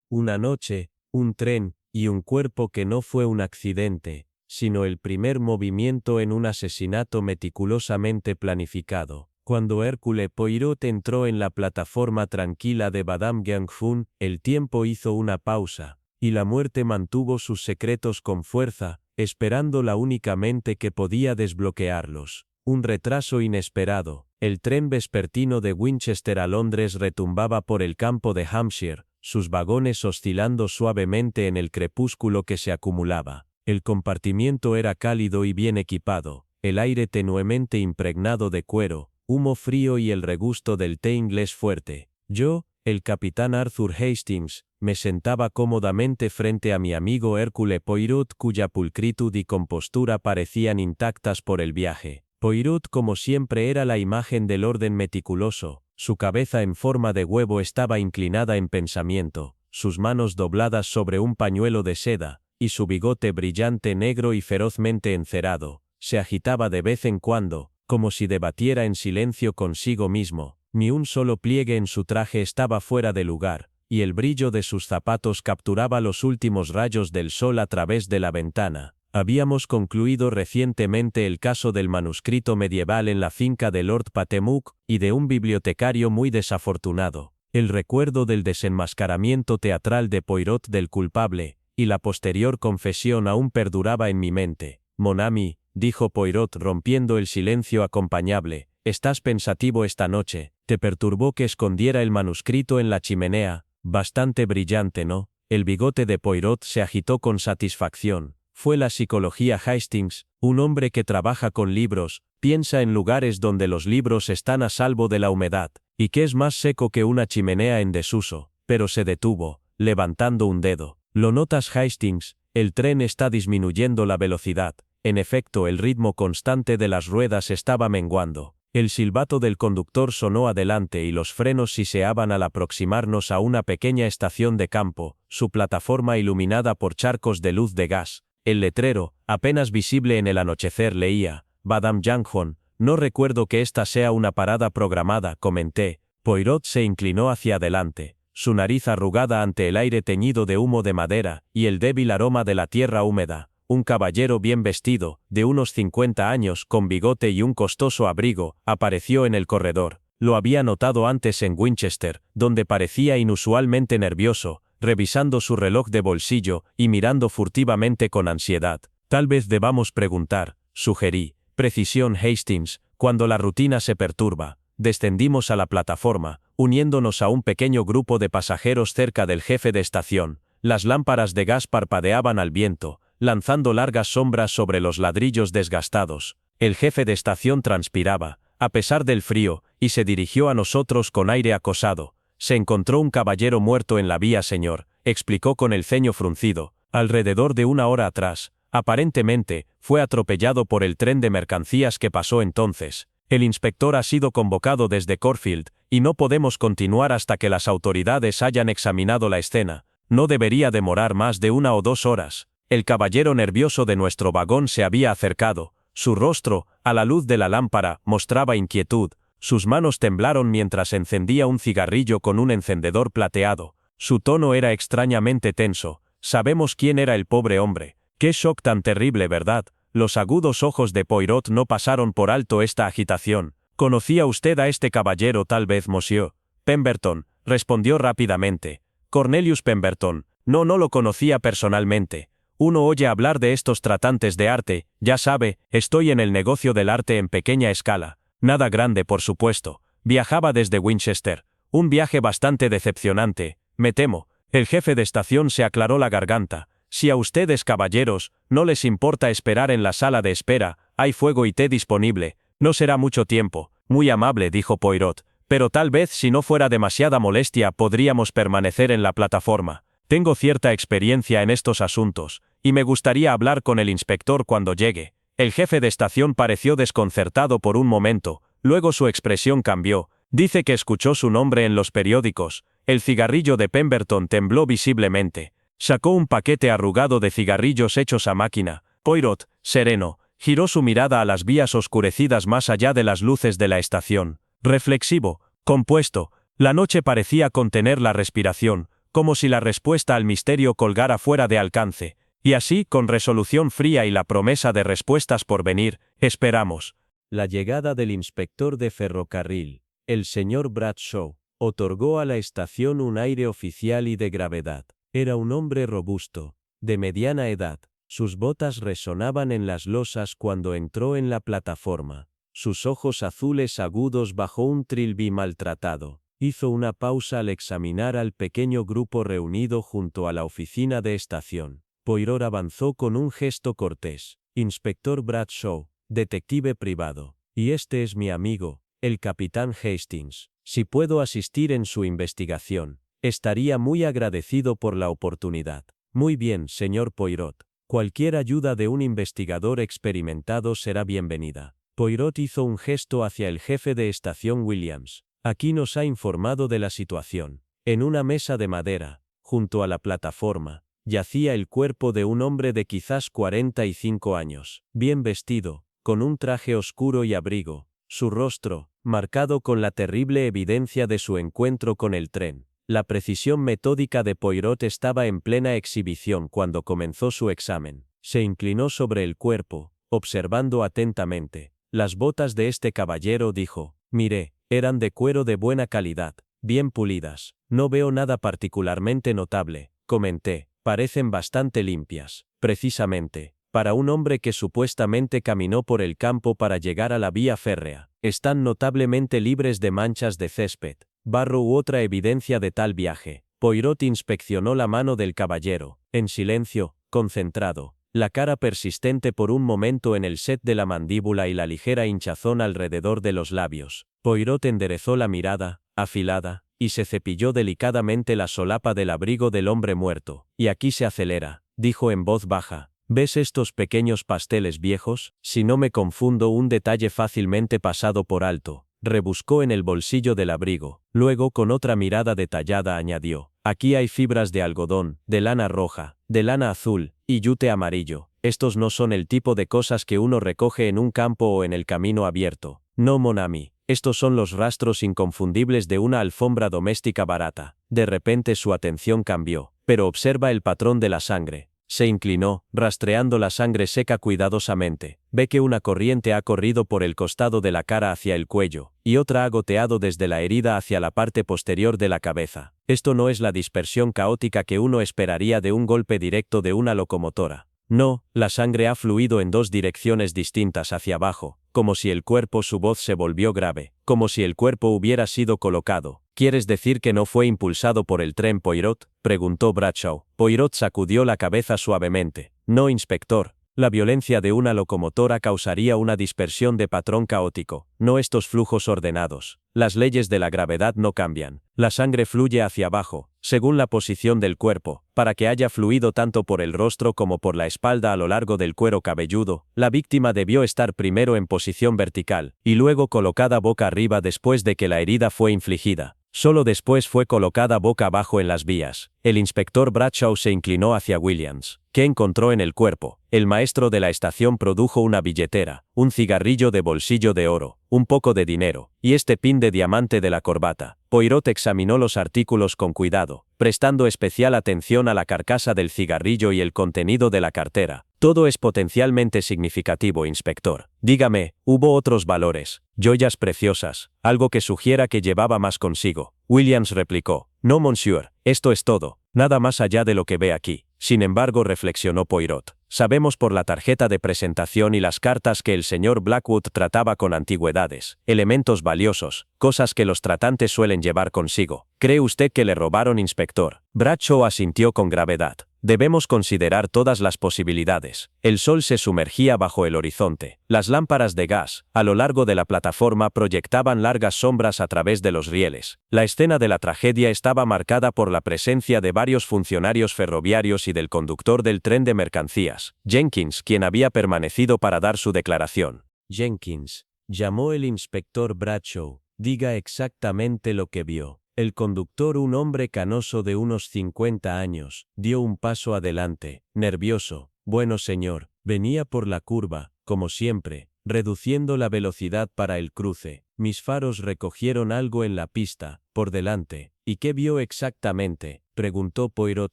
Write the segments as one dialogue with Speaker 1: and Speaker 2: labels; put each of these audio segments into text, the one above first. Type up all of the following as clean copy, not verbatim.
Speaker 1: Una noche, un tren, y un cuerpo que no fue un accidente, sino el primer movimiento en un asesinato meticulosamente planificado. Cuando Hercule Poirot entró en la plataforma tranquila de Madame Guangfun, el tiempo hizo una pausa, y la muerte mantuvo sus secretos con fuerza, esperando la única mente que podía desbloquearlos. Un retraso inesperado. El tren vespertino de Winchester a Londres retumbaba por el campo de Hampshire, sus vagones oscilando suavemente en el crepúsculo que se acumulaba. El compartimiento era cálido y bien equipado, el aire tenuemente impregnado de cuero, humo frío y el regusto del té inglés fuerte. Yo, el capitán Arthur Hastings, me sentaba cómodamente frente a mi amigo Hercule Poirot, cuya pulcritud y compostura parecían intactas por el viaje. Poirot, como siempre, era la imagen del orden meticuloso. Su cabeza en forma de huevo estaba inclinada en pensamiento, sus manos dobladas sobre un pañuelo de seda, y su bigote brillante negro y ferozmente encerado, se agitaba de vez en cuando, como si debatiera en silencio consigo mismo. Ni un solo pliegue en su traje estaba fuera de lugar, y el brillo de sus zapatos capturaba los últimos rayos del sol a través de la ventana. Habíamos concluido recientemente el caso del manuscrito medieval en la finca de Lord Patemuck, y de un bibliotecario muy desafortunado. El recuerdo del desenmascaramiento teatral de Poirot del culpable, y la posterior confesión aún perduraba en mi mente. Mon ami, dijo Poirot rompiendo el silencio acompañable, estás pensativo esta noche. ¿Te perturbó que escondiera el manuscrito en la chimenea? Bastante brillante, ¿no? El bigote de Poirot se agitó con satisfacción. Fue la psicología Hastings, un hombre que trabaja con libros, piensa en lugares donde los libros están a salvo de la humedad, y que es más seco que una chimenea en desuso. Pero se detuvo, levantando un dedo. ¿Lo notas, Hastings? El tren está disminuyendo la velocidad. En efecto, el ritmo constante de las ruedas estaba menguando. El silbato del conductor sonó adelante y los frenos siseaban al aproximarnos a una pequeña estación de campo, su plataforma iluminada por charcos de luz de gas. El letrero, apenas visible en el anochecer, leía, Madame Guangfun. No recuerdo que esta sea una parada programada, comenté. Poirot se inclinó hacia adelante, su nariz arrugada ante el aire teñido de humo de madera, y el débil aroma de la tierra húmeda. Un caballero bien vestido, de unos 50 años, con bigote y un costoso abrigo, apareció en el corredor. Lo había notado antes en Winchester, donde parecía inusualmente nervioso, revisando su reloj de bolsillo y mirando furtivamente con ansiedad. Tal vez debamos preguntar, sugerí. Precisión, Hastings, cuando la rutina se perturba. Descendimos a la plataforma, uniéndonos a un pequeño grupo de pasajeros cerca del jefe de estación. Las lámparas de gas parpadeaban al viento, lanzando largas sombras sobre los ladrillos desgastados. El jefe de estación transpiraba, a pesar del frío, y se dirigió a nosotros con aire acosado. Se encontró un caballero muerto en la vía, señor, explicó con el ceño fruncido, alrededor de una hora atrás. Aparentemente, fue atropellado por el tren de mercancías que pasó entonces. El inspector ha sido convocado desde Corfield, y no podemos continuar hasta que las autoridades hayan examinado la escena. No debería demorar más de 1 o 2 horas. El caballero nervioso de nuestro vagón se había acercado. Su rostro, a la luz de la lámpara, mostraba inquietud. Sus manos temblaron mientras encendía un cigarrillo con un encendedor plateado. Su tono era extrañamente tenso. Sabemos quién era el pobre hombre. Qué shock tan terrible, ¿verdad? Los agudos ojos de Poirot no pasaron por alto esta agitación. ¿Conocía usted a este caballero tal vez, monsieur? Pemberton, respondió rápidamente. Cornelius Pemberton. No lo conocía personalmente. Uno oye hablar de estos tratantes de arte, ya sabe, estoy en el negocio del arte en pequeña escala. Nada grande, por supuesto. Viajaba desde Winchester. Un viaje bastante decepcionante, me temo. El jefe de estación se aclaró la garganta. Si a ustedes, caballeros, no les importa esperar en la sala de espera, hay fuego y té disponible. No será mucho tiempo. Muy amable, dijo Poirot. Pero tal vez si no fuera demasiada molestia podríamos permanecer en la plataforma. Tengo cierta experiencia en estos asuntos, y me gustaría hablar con el inspector cuando llegue. El jefe de estación pareció desconcertado por un momento, luego su expresión cambió. Dice que escuchó su nombre en los periódicos. El cigarrillo de Pemberton tembló visiblemente. Sacó un paquete arrugado de cigarrillos hechos a máquina. Poirot, sereno, giró su mirada a las vías oscurecidas más allá de las luces de la estación. Reflexivo, compuesto, la noche parecía contener la respiración,
Speaker 2: como si la respuesta al misterio colgara fuera de alcance, y así, con resolución fría y la promesa de respuestas por venir, esperamos.
Speaker 1: La llegada del inspector de ferrocarril, el señor Bradshaw, otorgó a la estación un aire oficial y de gravedad. Era un hombre robusto, de mediana edad. Sus botas resonaban en las losas cuando entró en la plataforma. Sus ojos azules agudos bajo un trilby maltratado. Hizo una pausa al examinar al pequeño grupo reunido junto a la oficina de estación. Poirot avanzó con un gesto cortés. Inspector Bradshaw, detective privado. Y este es mi amigo, el capitán Hastings. Si puedo asistir en su investigación, estaría muy agradecido por la oportunidad. Muy bien, señor Poirot. Cualquier ayuda de un investigador experimentado será bienvenida. Poirot hizo un gesto hacia el jefe de estación Williams. Aquí nos ha informado de la situación. En una mesa de madera, junto a la plataforma, yacía el cuerpo de un hombre de quizás 45 años, bien vestido, con un traje oscuro y abrigo, su rostro, marcado con la terrible evidencia de su encuentro con el tren. La precisión metódica de Poirot estaba en plena exhibición cuando comenzó su examen. Se inclinó sobre el cuerpo, observando atentamente. Las botas de este caballero, dijo. Miré, eran de cuero de buena calidad, bien pulidas. No veo nada particularmente notable, comenté. Parecen bastante limpias. Precisamente, para un hombre que supuestamente caminó por el campo para llegar a la vía férrea, están notablemente libres de manchas de césped, barro u otra evidencia de tal viaje. Poirot inspeccionó la mano del caballero, en silencio, concentrado, la cara persistente por un momento en el set de la mandíbula y la ligera hinchazón alrededor de los labios. Poirot enderezó la mirada, afilada, y se cepilló delicadamente la solapa del abrigo del hombre muerto. Y aquí se acelera, dijo en voz baja. ¿Ves estos pequeños pasteles viejos? Si no me confundo, un detalle fácilmente pasado por alto. Rebuscó en el bolsillo del abrigo. Luego, con otra mirada detallada, añadió: aquí hay fibras de algodón, de lana roja, de lana azul, y yute amarillo. Estos no son el tipo de cosas que uno recoge en un campo o en el camino abierto. No, mon ami. Estos son los rastros inconfundibles de una alfombra doméstica barata. De repente su atención cambió. Pero observa el patrón de la sangre. Se inclinó, rastreando la sangre seca cuidadosamente. Ve que una corriente ha corrido por el costado de la cara hacia el cuello, y otra ha goteado desde la herida hacia la parte posterior de la cabeza. Esto no es la dispersión caótica que uno esperaría de un golpe directo de una locomotora. No, la sangre ha fluido en dos direcciones distintas hacia abajo, como si el cuerpo. Su voz se volvió grave, como si el cuerpo hubiera sido colocado. ¿Quieres decir que no fue impulsado por el tren, Poirot?, preguntó Bradshaw. Poirot sacudió la cabeza suavemente. No, inspector. La violencia de una locomotora causaría una dispersión de patrón caótico, no estos flujos ordenados. Las leyes de la gravedad no cambian. La sangre fluye hacia abajo, según la posición del cuerpo, para que haya fluido tanto por el rostro como por la espalda a lo largo del cuero cabelludo. La víctima debió estar primero en posición vertical, y luego colocada boca arriba después de que la herida fue infligida. Solo después fue colocada boca abajo en las vías. El inspector Bradshaw se inclinó hacia Williams. ¿Qué encontró en el cuerpo? El maestro de la estación produjo una billetera, un cigarrillo de bolsillo de oro, un poco de dinero, y este pin de diamante de la corbata. Poirot examinó los artículos con cuidado, prestando especial atención a la carcasa del cigarrillo y el contenido de la cartera. Todo es potencialmente significativo, inspector. Dígame, ¿hubo otros valores? Joyas preciosas, algo que sugiera que llevaba más consigo. Williams replicó. No, monsieur, esto es todo, nada más allá de lo que ve aquí. Sin embargo, reflexionó Poirot, sabemos por la tarjeta de presentación y las cartas que el señor Blackwood trataba con antigüedades, elementos valiosos, cosas que los tratantes suelen llevar consigo. ¿Cree usted que le robaron, inspector? Bradshaw asintió con gravedad. Debemos considerar todas las posibilidades. El sol se sumergía bajo el horizonte. Las lámparas de gas, a lo largo de la plataforma, proyectaban largas sombras a través de los rieles. La escena de la tragedia estaba marcada por la presencia de varios funcionarios ferroviarios y del conductor del tren de mercancías, Jenkins, quien había permanecido para dar su declaración. Jenkins, llamó el inspector Bradshaw. Diga exactamente lo que vio. El conductor, un hombre canoso de unos 50 años, dio un paso adelante, nervioso. Bueno, señor, venía por la curva, como siempre, reduciendo la velocidad para el cruce. Mis faros recogieron algo en la pista, por delante. ¿Y qué vio exactamente? preguntó Poirot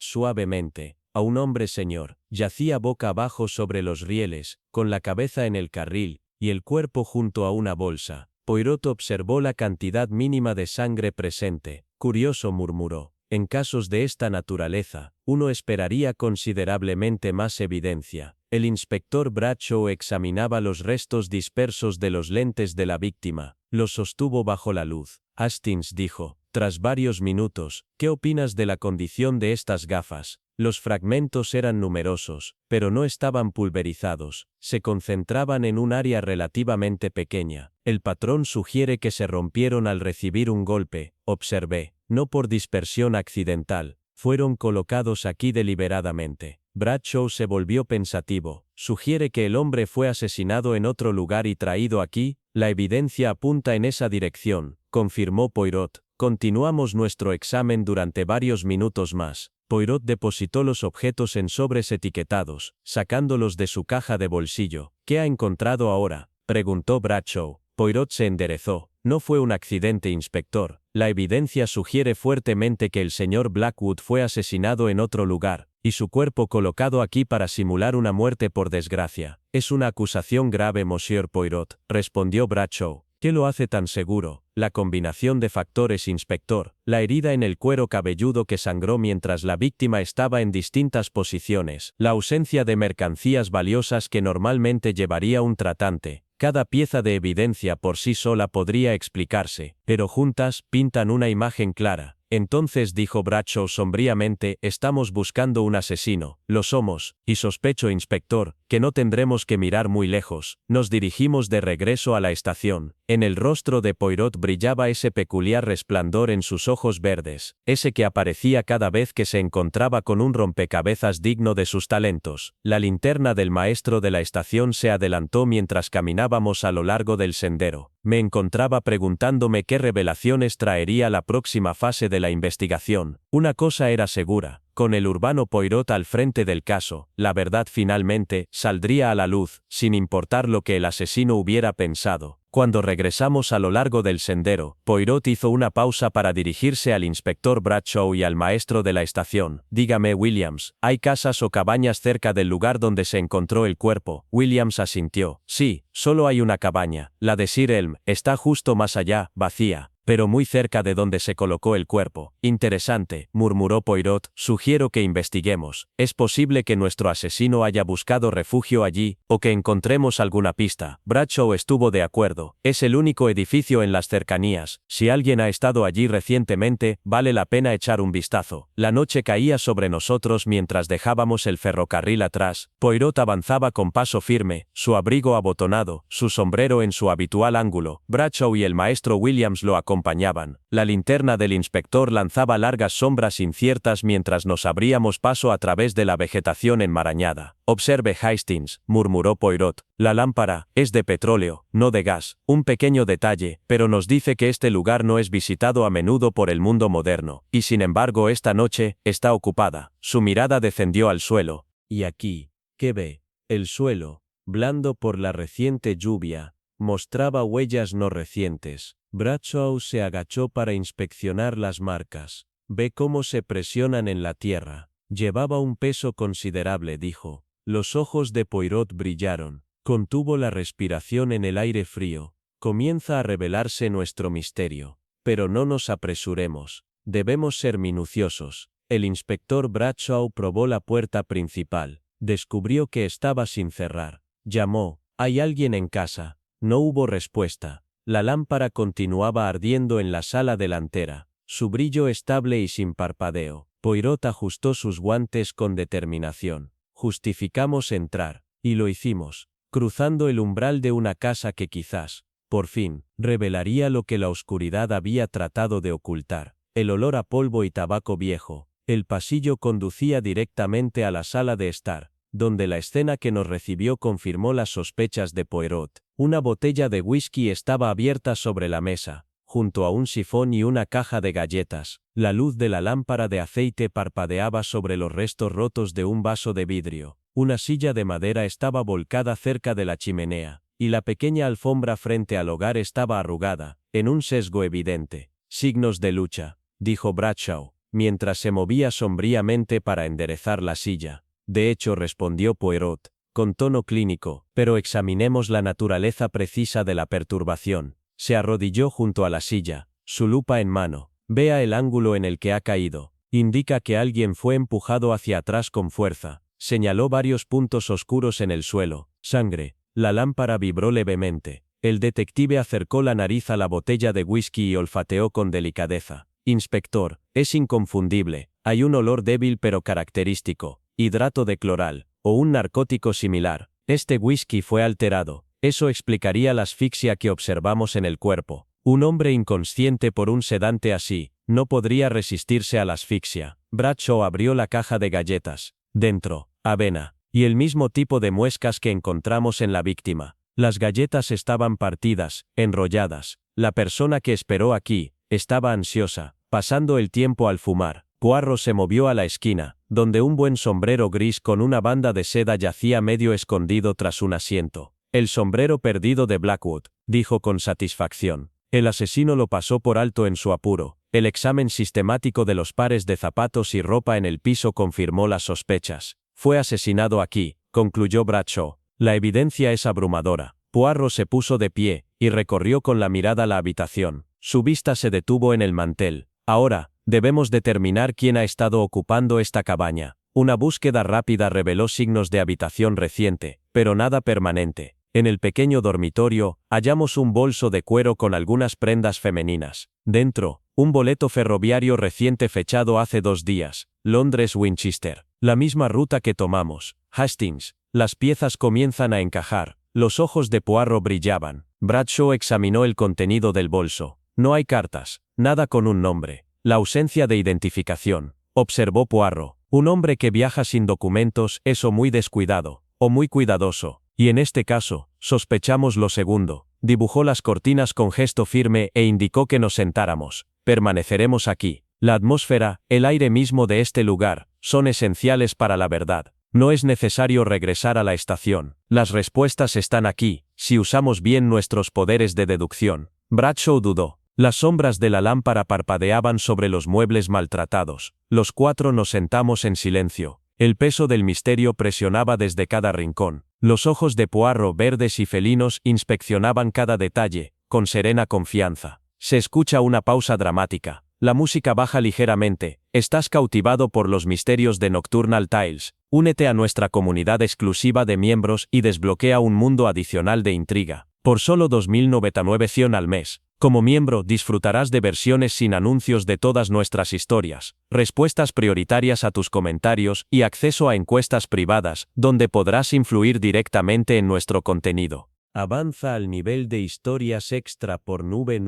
Speaker 1: suavemente. A un hombre, señor. Yacía boca abajo sobre los rieles, con la cabeza en el carril, y el cuerpo junto a una bolsa. Poirot observó la cantidad mínima de sangre presente. Curioso, murmuró. En casos de esta naturaleza, uno esperaría considerablemente más evidencia. El inspector Bradshaw examinaba los restos dispersos de los lentes de la víctima. Los sostuvo bajo la luz. Hastings dijo, tras varios minutos, ¿qué opinas de la condición de estas gafas? Los fragmentos eran numerosos, pero no estaban pulverizados. Se concentraban en un área relativamente pequeña. El patrón sugiere que se rompieron al recibir un golpe, observé, no por dispersión accidental. Fueron colocados aquí deliberadamente. Bradshaw se volvió pensativo. Sugiere que el hombre fue asesinado en otro lugar y traído aquí. La evidencia apunta en esa dirección, confirmó Poirot. Continuamos nuestro examen durante varios minutos más. Poirot depositó los objetos en sobres etiquetados, sacándolos de su caja de bolsillo. ¿Qué ha encontrado ahora?, preguntó Bradshaw. Poirot se enderezó. No fue un accidente, inspector. La evidencia sugiere fuertemente que el señor Blackwood fue asesinado en otro lugar, y su cuerpo colocado aquí para simular una muerte por desgracia. Es una acusación grave, Monsieur Poirot, respondió Bradshaw. ¿Qué lo hace tan seguro? La combinación de factores, inspector. La herida en el cuero cabelludo que sangró mientras la víctima estaba en distintas posiciones. La ausencia de mercancías valiosas que normalmente llevaría un tratante. Cada pieza de evidencia por sí sola podría explicarse, pero juntas pintan una imagen clara. Entonces, dijo Bradshaw sombríamente, estamos buscando un asesino. Lo somos, y sospecho, inspector, que no tendremos que mirar muy lejos. Nos dirigimos de regreso a la estación. En el rostro de Poirot brillaba ese peculiar resplandor en sus ojos verdes, ese que aparecía cada vez que se encontraba con un rompecabezas digno de sus talentos. La linterna del maestro de la estación se adelantó mientras caminábamos a lo largo del sendero. Me encontraba preguntándome qué revelaciones traería la próxima fase de la investigación. Una cosa era segura. Con el urbano Poirot al frente del caso, la verdad finalmente saldría a la luz, sin importar lo que el asesino hubiera pensado. Cuando regresamos a lo largo del sendero, Poirot hizo una pausa para dirigirse al inspector Bradshaw y al maestro de la estación. Dígame, Williams, ¿hay casas o cabañas cerca del lugar donde se encontró el cuerpo? Williams asintió. Sí, solo hay una cabaña. La de Sir Elm está justo más allá, vacía, pero muy cerca de donde se colocó el cuerpo. Interesante, murmuró Poirot. Sugiero que investiguemos. Es posible que nuestro asesino haya buscado refugio allí, o que encontremos alguna pista. Bradshaw estuvo de acuerdo. Es el único edificio en las cercanías. Si alguien ha estado allí recientemente, vale la pena echar un vistazo. La noche caía sobre nosotros mientras dejábamos el ferrocarril atrás. Poirot avanzaba con paso firme, su abrigo abotonado, su sombrero en su habitual ángulo. Bradshaw y el maestro Williams lo acompañaban. La linterna del inspector lanzaba largas sombras inciertas mientras nos abríamos paso a través de la vegetación enmarañada. Observe, Hastings, murmuró Poirot. La lámpara es de petróleo, no de gas. Un pequeño detalle, pero nos dice que este lugar no es visitado a menudo por el mundo moderno, y sin embargo esta noche está ocupada. Su mirada descendió al suelo. ¿Y aquí? ¿Qué ve? El suelo, blando por la reciente lluvia, mostraba huellas no recientes. Bradshaw se agachó para inspeccionar las marcas. Ve cómo se presionan en la tierra. Llevaba un peso considerable, dijo. Los ojos de Poirot brillaron. Contuvo la respiración en el aire frío. Comienza a revelarse nuestro misterio. Pero no nos apresuremos. Debemos ser minuciosos. El inspector Bradshaw probó la puerta principal. Descubrió que estaba sin cerrar. Llamó. ¿Hay alguien en casa? No hubo respuesta. La lámpara continuaba ardiendo en la sala delantera, su brillo estable y sin parpadeo. Poirot ajustó sus guantes con determinación. Justificamos entrar, y lo hicimos, cruzando el umbral de una casa que quizás, por fin, revelaría lo que la oscuridad había tratado de ocultar. El olor a polvo y tabaco viejo. El pasillo conducía directamente a la sala de estar, donde la escena que nos recibió confirmó las sospechas de Poirot. Una botella de whisky estaba abierta sobre la mesa, junto a un sifón y una caja de galletas. La luz de la lámpara de aceite parpadeaba sobre los restos rotos de un vaso de vidrio. Una silla de madera estaba volcada cerca de la chimenea, y la pequeña alfombra frente al hogar estaba arrugada, en un sesgo evidente. Signos de lucha, dijo Bradshaw. mientras se movía sombríamente para enderezar la silla. De hecho, respondió Poirot, con tono clínico, pero examinemos la naturaleza precisa de la perturbación. Se arrodilló junto a la silla, su lupa en mano. Vea el ángulo en el que ha caído. Indica que alguien fue empujado hacia atrás con fuerza. Señaló varios puntos oscuros en el suelo. Sangre. La lámpara vibró levemente. El detective acercó la nariz a la botella de whisky y olfateó con delicadeza. Inspector, es inconfundible. Hay un olor débil pero característico. Hidrato de cloral, o un narcótico similar. Este whisky fue alterado. Eso explicaría la asfixia que observamos en el cuerpo. Un hombre inconsciente por un sedante así, no podría resistirse a la asfixia. Bradshaw abrió la caja de galletas. Dentro, avena, y el mismo tipo de muescas que encontramos en la víctima. Las galletas estaban partidas, enrolladas. La persona que esperó aquí, estaba ansiosa, pasando el tiempo al fumar. Poirot se movió a la esquina, donde un buen sombrero gris con una banda de seda yacía medio escondido tras un asiento. El sombrero perdido de Blackwood, dijo con satisfacción. El asesino lo pasó por alto en su apuro. El examen sistemático de los pares de zapatos y ropa en el piso confirmó las sospechas. Fue asesinado aquí, concluyó Bradshaw. La evidencia es abrumadora. Poirot se puso de pie, y recorrió con la mirada la habitación. Su vista se detuvo en el mantel. Ahora, debemos determinar quién ha estado ocupando esta cabaña. Una búsqueda rápida reveló signos de habitación reciente, pero nada permanente. En el pequeño dormitorio, hallamos un bolso de cuero con algunas prendas femeninas. Dentro, un boleto ferroviario reciente fechado hace 2 días, Londres-Winchester. La misma ruta que tomamos, Hastings. Las piezas comienzan a encajar. Los ojos de Poirot brillaban. Bradshaw examinó el contenido del bolso. No hay cartas, nada con un nombre. La ausencia de identificación, observó Poirot. Un hombre que viaja sin documentos es o muy descuidado, o muy cuidadoso. Y en este caso, sospechamos lo segundo. Dibujó las cortinas con gesto firme e indicó que nos sentáramos. Permaneceremos aquí. La atmósfera, el aire mismo de este lugar, son esenciales para la verdad. No es necesario regresar a la estación. Las respuestas están aquí, si usamos bien nuestros poderes de deducción. Bradshaw dudó. Las sombras de la lámpara parpadeaban sobre los muebles maltratados. Los 4 nos sentamos en silencio. El peso del misterio presionaba desde cada rincón. Los ojos de Poirot verdes y felinos inspeccionaban cada detalle, con serena confianza. Se escucha una pausa dramática. La música baja ligeramente. Estás cautivado por los misterios de Nocturnal Tales. Únete a nuestra comunidad exclusiva de miembros y desbloquea un mundo adicional de intriga. Por solo 2.099 al mes. Como miembro disfrutarás de versiones sin anuncios de todas nuestras historias, respuestas prioritarias a tus comentarios y acceso a encuestas privadas, donde podrás influir directamente en nuestro contenido. Avanza al nivel de historias extra por nube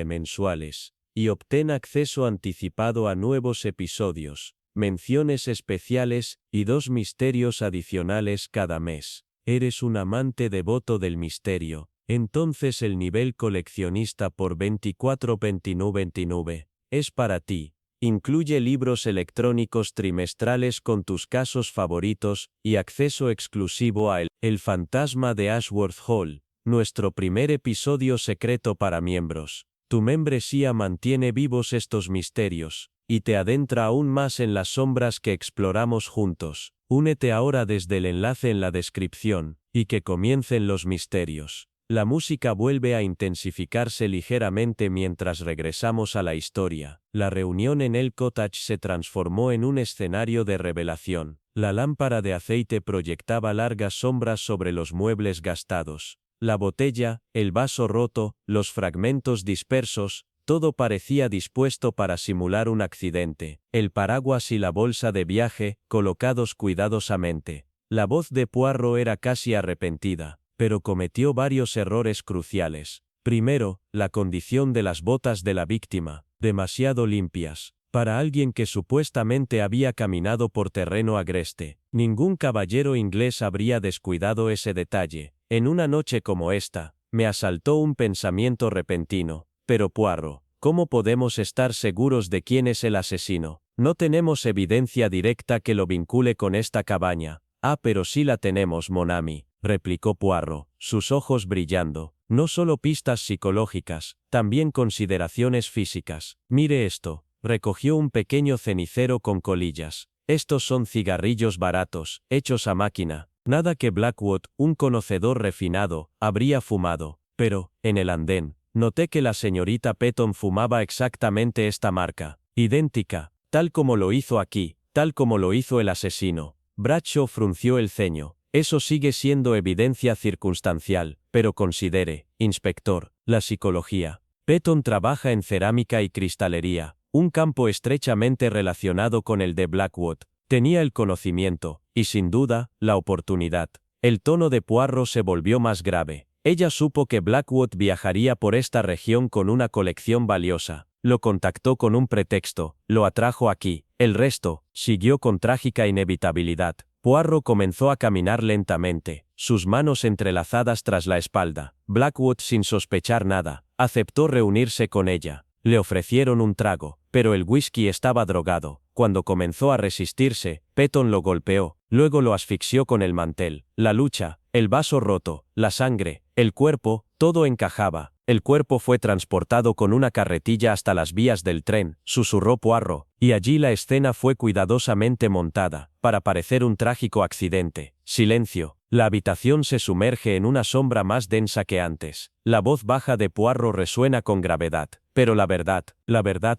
Speaker 1: mensuales, y obtén acceso anticipado a nuevos episodios, menciones especiales, y 2 misterios adicionales cada mes. ¿Eres un amante devoto del misterio? Entonces el nivel coleccionista por 24,29 es para ti. Incluye libros electrónicos trimestrales con tus casos favoritos y acceso exclusivo a El fantasma de Ashworth Hall, nuestro primer episodio secreto para miembros. Tu membresía mantiene vivos estos misterios y te adentra aún más en las sombras que exploramos juntos. Únete ahora desde el enlace en la descripción y que comiencen los misterios. La música vuelve a intensificarse ligeramente mientras regresamos a la historia. La reunión en el cottage se transformó en un escenario de revelación. La lámpara de aceite proyectaba largas sombras sobre los muebles gastados. La botella, el vaso roto, los fragmentos dispersos, todo parecía dispuesto para simular un accidente. El paraguas y la bolsa de viaje, colocados cuidadosamente. La voz de Poirot era casi arrepentida, pero cometió varios errores cruciales. Primero, la condición de las botas de la víctima, demasiado limpias. Para alguien que supuestamente había caminado por terreno agreste, ningún caballero inglés habría descuidado ese detalle. En una noche como esta, me asaltó un pensamiento repentino. Pero Poirot, ¿cómo podemos estar seguros de quién es el asesino? No tenemos evidencia directa que lo vincule con esta cabaña. Ah, pero sí la tenemos, mon ami, replicó Poirot, sus ojos brillando. No solo pistas psicológicas, también consideraciones físicas. Mire esto. Recogió un pequeño cenicero con colillas. Estos son cigarrillos baratos, hechos a máquina. Nada que Blackwood, un conocedor refinado, habría fumado. Pero, en el andén, noté que la señorita Petton fumaba exactamente esta marca. Idéntica. Tal como lo hizo aquí, tal como lo hizo el asesino. Bradshaw frunció el ceño. Eso sigue siendo evidencia circunstancial, pero considere, inspector, la psicología. Petton trabaja en cerámica y cristalería, un campo estrechamente relacionado con el de Blackwood. Tenía el conocimiento, y sin duda, la oportunidad. El tono de Poirot se volvió más grave. Ella supo que Blackwood viajaría por esta región con una colección valiosa. Lo contactó con un pretexto, lo atrajo aquí. El resto, siguió con trágica inevitabilidad. Poirot comenzó a caminar lentamente, sus manos entrelazadas tras la espalda. Blackwood, sin sospechar nada, aceptó reunirse con ella. Le ofrecieron un trago, pero el whisky estaba drogado. Cuando comenzó a resistirse, Petton lo golpeó, luego lo asfixió con el mantel. La lucha, el vaso roto, la sangre, el cuerpo, todo encajaba. El cuerpo fue transportado con una carretilla hasta las vías del tren, susurró Poirot, y allí la escena fue cuidadosamente montada, para parecer un trágico accidente. Silencio. La habitación se sumerge en una sombra más densa que antes. La voz baja de Poirot resuena con gravedad. Pero la verdad,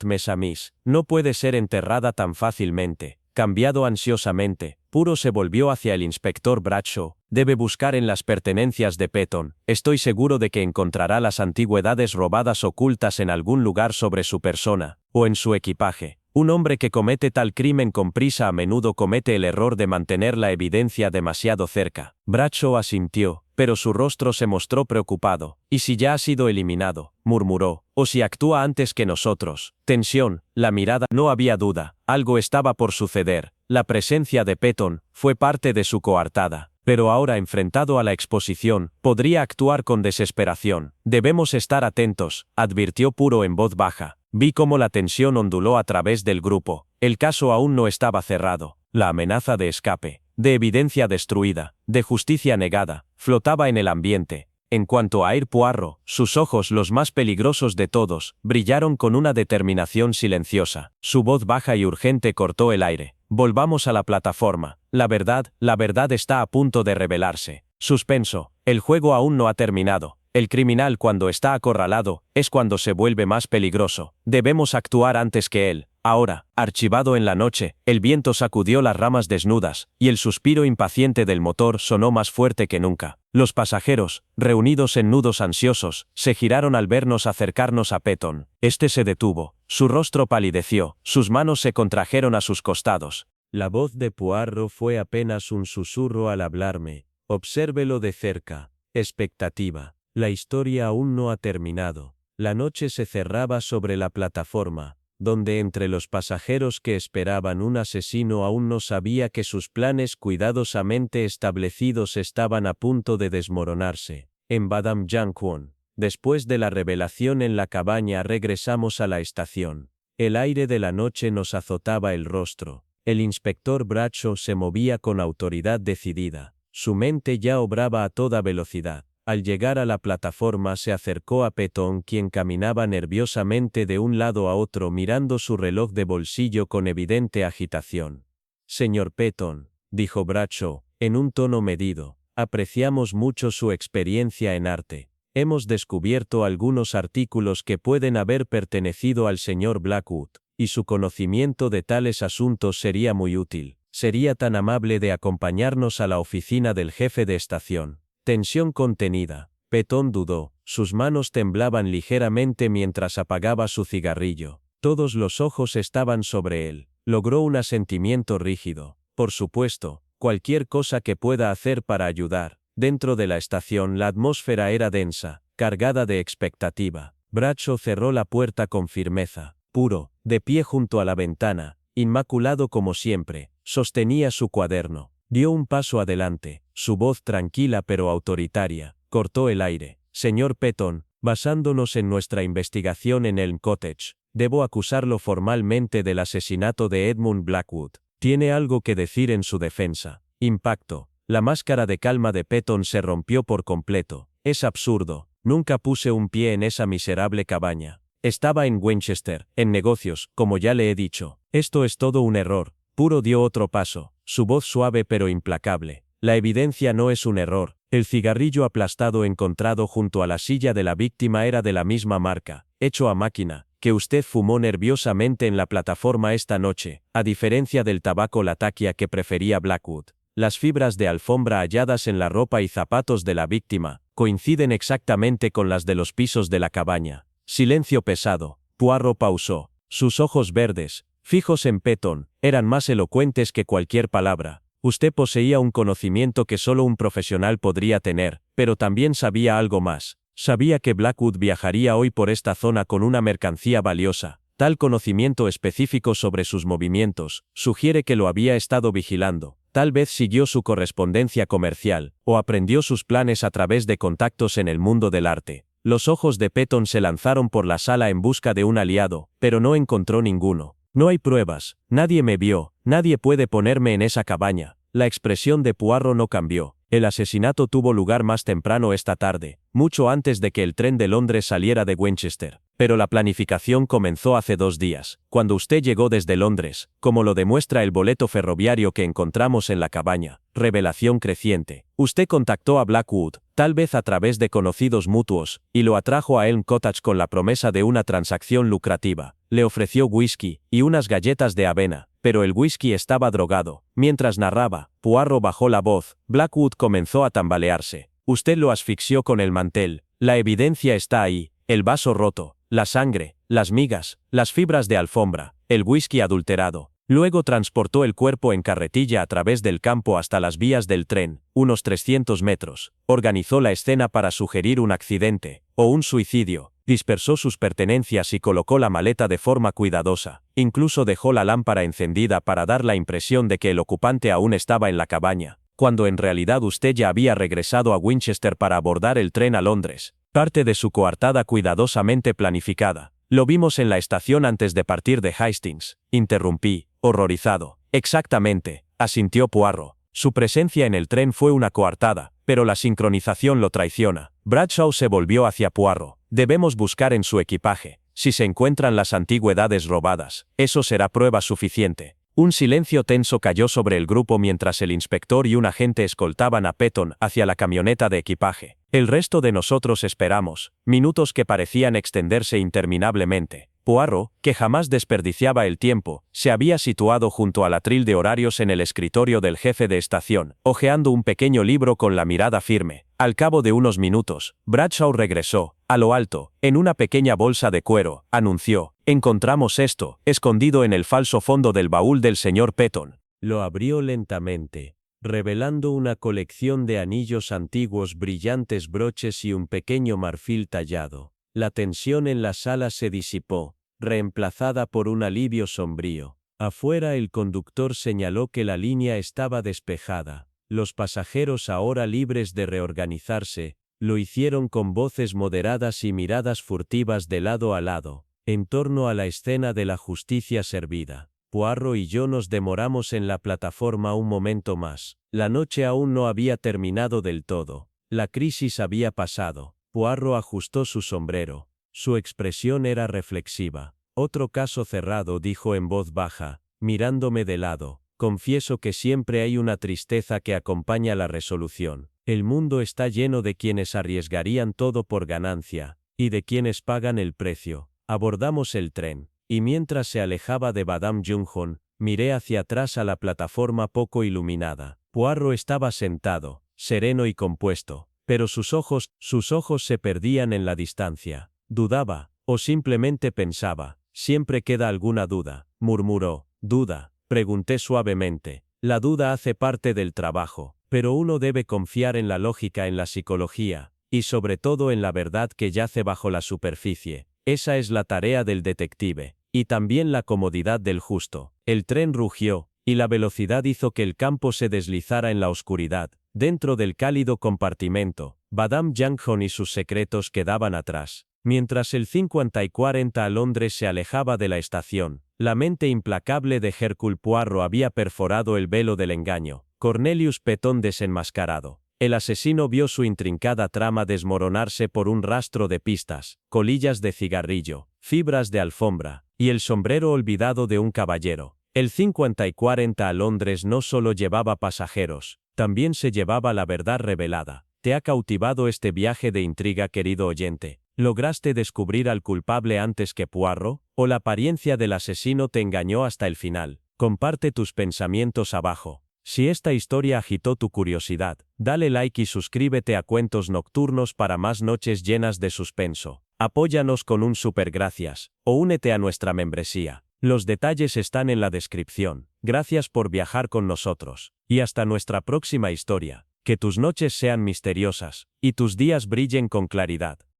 Speaker 1: mes amis, no puede ser enterrada tan fácilmente. Cambiado ansiosamente, Poirot se volvió hacia el inspector Bradshaw. Debe buscar en las pertenencias de Petton. Estoy seguro de que encontrará las antigüedades robadas ocultas en algún lugar sobre su persona, o en su equipaje. Un hombre que comete tal crimen con prisa a menudo comete el error de mantener la evidencia demasiado cerca. Bradshaw asintió, pero su rostro se mostró preocupado. ¿Y si ya ha sido eliminado?, murmuró. ¿O si actúa antes que nosotros? Tensión, la mirada, no había duda. Algo estaba por suceder. La presencia de Petton fue parte de su coartada. Pero ahora, enfrentado a la exposición, podría actuar con desesperación. Debemos estar atentos, advirtió Poirot en voz baja. Vi cómo la tensión onduló a través del grupo. El caso aún no estaba cerrado. La amenaza de escape, de evidencia destruida, de justicia negada, flotaba en el ambiente. En cuanto a Poirot, sus ojos, los más peligrosos de todos, brillaron con una determinación silenciosa. Su voz baja y urgente cortó el aire. Volvamos a la plataforma. La verdad está a punto de revelarse. Suspenso. El juego aún no ha terminado. El criminal, cuando está acorralado, es cuando se vuelve más peligroso. Debemos actuar antes que él. Ahora, archivado en la noche, el viento sacudió las ramas desnudas, y el suspiro impaciente del motor sonó más fuerte que nunca. Los pasajeros, reunidos en nudos ansiosos, se giraron al vernos acercarnos a Petton. Este se detuvo, su rostro palideció, sus manos se contrajeron a sus costados. La voz de Poirot fue apenas un susurro al hablarme. Obsérvelo de cerca. Expectativa. La historia aún no ha terminado. La noche se cerraba sobre la plataforma, donde entre los pasajeros que esperaban un asesino aún no sabía que sus planes cuidadosamente establecidos estaban a punto de desmoronarse. En Madame Janquon, después de la revelación en la cabaña, regresamos a la estación. El aire de la noche nos azotaba el rostro. El inspector Bradshaw se movía con autoridad decidida. Su mente ya obraba a toda velocidad. Al llegar a la plataforma se acercó a Petton, quien caminaba nerviosamente de un lado a otro mirando su reloj de bolsillo con evidente agitación. Señor Petton, dijo Bradshaw, en un tono medido, apreciamos mucho su experiencia en arte. Hemos descubierto algunos artículos que pueden haber pertenecido al señor Blackwood, y su conocimiento de tales asuntos sería muy útil. Sería tan amable de acompañarnos a la oficina del jefe de estación. Tensión contenida. Petton dudó, sus manos temblaban ligeramente mientras apagaba su cigarrillo. Todos los ojos estaban sobre él. Logró un asentimiento rígido. Por supuesto, cualquier cosa que pueda hacer para ayudar. Dentro de la estación la atmósfera era densa, cargada de expectativa. Bradshaw cerró la puerta con firmeza. Puro, de pie junto a la ventana, inmaculado como siempre, sostenía su cuaderno. Dio un paso adelante, su voz tranquila pero autoritaria, cortó el aire. Señor Petton, basándonos en nuestra investigación en Elm Cottage, debo acusarlo formalmente del asesinato de Edmund Blackwood. ¿Tiene algo que decir en su defensa? Impacto. La máscara de calma de Petton se rompió por completo. Es absurdo. Nunca puse un pie en esa miserable cabaña. Estaba en Winchester, en negocios, como ya le he dicho. Esto es todo un error. Puro dio otro paso, su voz suave pero implacable. La evidencia no es un error. El cigarrillo aplastado encontrado junto a la silla de la víctima era de la misma marca, hecho a máquina, que usted fumó nerviosamente en la plataforma esta noche, a diferencia del tabaco Latakia que prefería Blackwood. Las fibras de alfombra halladas en la ropa y zapatos de la víctima coinciden exactamente con las de los pisos de la cabaña. Silencio pesado. Poirot pausó. Sus ojos verdes, fijos en Petton, eran más elocuentes que cualquier palabra. Usted poseía un conocimiento que solo un profesional podría tener, pero también sabía algo más. Sabía que Blackwood viajaría hoy por esta zona con una mercancía valiosa. Tal conocimiento específico sobre sus movimientos sugiere que lo había estado vigilando. Tal vez siguió su correspondencia comercial, o aprendió sus planes a través de contactos en el mundo del arte. Los ojos de Petton se lanzaron por la sala en busca de un aliado, pero no encontró ninguno. No hay pruebas, nadie me vio, nadie puede ponerme en esa cabaña. La expresión de Poirot no cambió. El asesinato tuvo lugar más temprano esta tarde, mucho antes de que el tren de Londres saliera de Winchester. Pero la planificación comenzó hace 2 días, cuando usted llegó desde Londres, como lo demuestra el boleto ferroviario que encontramos en la cabaña. Revelación creciente. Usted contactó a Blackwood, tal vez a través de conocidos mutuos, y lo atrajo a Elm Cottage con la promesa de una transacción lucrativa. Le ofreció whisky y unas galletas de avena, pero el whisky estaba drogado. Mientras narraba, Poirot bajó la voz. Blackwood comenzó a tambalearse. Usted lo asfixió con el mantel. La evidencia está ahí, el vaso roto, la sangre, las migas, las fibras de alfombra, el whisky adulterado. Luego transportó el cuerpo en carretilla a través del campo hasta las vías del tren, unos 300 metros. Organizó la escena para sugerir un accidente, o un suicidio. Dispersó sus pertenencias y colocó la maleta de forma cuidadosa. Incluso dejó la lámpara encendida para dar la impresión de que el ocupante aún estaba en la cabaña, cuando en realidad usted ya había regresado a Winchester para abordar el tren a Londres. Parte de su coartada cuidadosamente planificada. Lo vimos en la estación antes de partir de Hastings. Interrumpí, horrorizado. Exactamente, asintió Poirot. Su presencia en el tren fue una coartada, pero la sincronización lo traiciona. Bradshaw se volvió hacia Poirot. Debemos buscar en su equipaje. Si se encuentran las antigüedades robadas, eso será prueba suficiente. Un silencio tenso cayó sobre el grupo mientras el inspector y un agente escoltaban a Petton hacia la camioneta de equipaje. El resto de nosotros esperamos, minutos que parecían extenderse interminablemente. Poirot, que jamás desperdiciaba el tiempo, se había situado junto al atril de horarios en el escritorio del jefe de estación, hojeando un pequeño libro con la mirada firme. Al cabo de unos minutos, Bradshaw regresó. A lo alto, en una pequeña bolsa de cuero, anunció: «Encontramos esto, escondido en el falso fondo del baúl del señor Petton». Lo abrió lentamente, revelando una colección de anillos antiguos, brillantes broches y un pequeño marfil tallado. La tensión en la sala se disipó, reemplazada por un alivio sombrío. Afuera el conductor señaló que la línea estaba despejada. Los pasajeros, ahora libres de reorganizarse, lo hicieron con voces moderadas y miradas furtivas de lado a lado, en torno a la escena de la justicia servida. Poirot y yo nos demoramos en la plataforma un momento más. La noche aún no había terminado del todo. La crisis había pasado. Poirot ajustó su sombrero. Su expresión era reflexiva. «Otro caso cerrado», dijo en voz baja, mirándome de lado. «Confieso que siempre hay una tristeza que acompaña la resolución. El mundo está lleno de quienes arriesgarían todo por ganancia, y de quienes pagan el precio». Abordamos el tren, y mientras se alejaba de Madame Junghon, miré hacia atrás a la plataforma poco iluminada. Poirot estaba sentado, sereno y compuesto, pero sus ojos se perdían en la distancia. Dudaba, o simplemente pensaba. «Siempre queda alguna duda», murmuró. «¿Duda?», pregunté suavemente. «La duda hace parte del trabajo, pero uno debe confiar en la lógica, en la psicología, y sobre todo en la verdad que yace bajo la superficie. Esa es la tarea del detective, y también la comodidad del justo». El tren rugió, y la velocidad hizo que el campo se deslizara en la oscuridad. Dentro del cálido compartimento, Madame Junghon y sus secretos quedaban atrás. Mientras el 50 y 40 a Londres se alejaba de la estación, la mente implacable de Hercule Poirot había perforado el velo del engaño. Cornelius Petton desenmascarado. El asesino vio su intrincada trama desmoronarse por un rastro de pistas, colillas de cigarrillo, fibras de alfombra, y el sombrero olvidado de un caballero. El 50 y 40 a Londres no solo llevaba pasajeros, también se llevaba la verdad revelada. ¿Te ha cautivado este viaje de intriga, querido oyente? ¿Lograste descubrir al culpable antes que Poirot? ¿O la apariencia del asesino te engañó hasta el final? Comparte tus pensamientos abajo. Si esta historia agitó tu curiosidad, dale like y suscríbete a Cuentos Nocturnos para más noches llenas de suspenso. Apóyanos con un super gracias, o únete a nuestra membresía. Los detalles están en la descripción. Gracias por viajar con nosotros. Y hasta nuestra próxima historia. Que tus noches sean misteriosas, y tus días brillen con claridad.